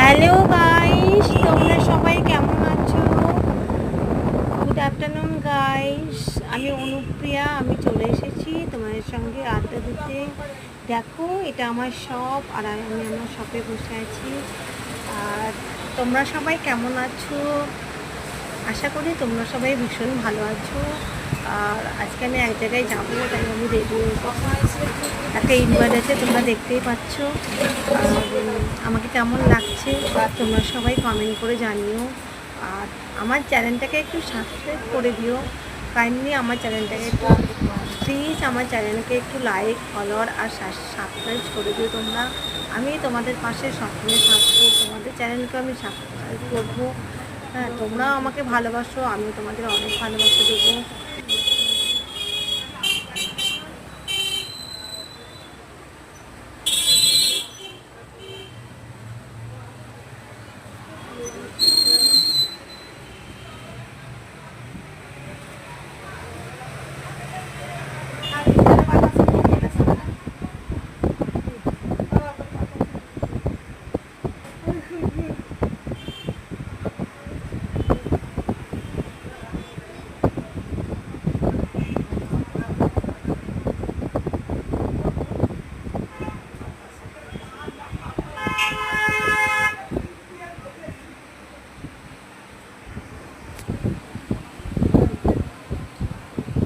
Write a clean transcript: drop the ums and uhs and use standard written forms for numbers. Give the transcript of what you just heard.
Hello guys, তোমরা সবাই কেমন আছো? Good afternoon guys. আমি অনুপ্রিয়া, আমি চলে এসেছি তোমাদের সঙ্গে আড্ডা দিতে। দেখো, এটা আমার শপ আর আমি আমার শপে বসে আছি। আর তোমরা সবাই কেমন আছো? আশা করি তোমরা সবাই ভীষণ ভালো আছো। আর আজকে আমি এক জায়গায় যাবো, তাই আমি রেডি হয়ে গেছি। একটা ইনভাইট আছে, তোমরা দেখতেই পাচ্ছ। আর আমাকে কেমন লাগছে তোমরা সবাই কমেন্ট করে জানিও। আর আমার চ্যানেলটাকে একটু সাবস্ক্রাইব করে দিও কাইন্ডলি। আমার চ্যানেলটাকে একটু প্লিজ আমার চ্যানেলকে একটু লাইক, ফলোয়ার আর সাবস্ক্রাইব করে দিও তোমরা। আমি তোমাদের পাশে সবসময় থাকবো, তোমাদের চ্যানেলকে আমি সাবস্ক্রাইব করবো। হ্যাঁ, তোমরাও আমাকে ভালোবাসো, আমি তোমাদের অনেক ভালোবাসা দেবো।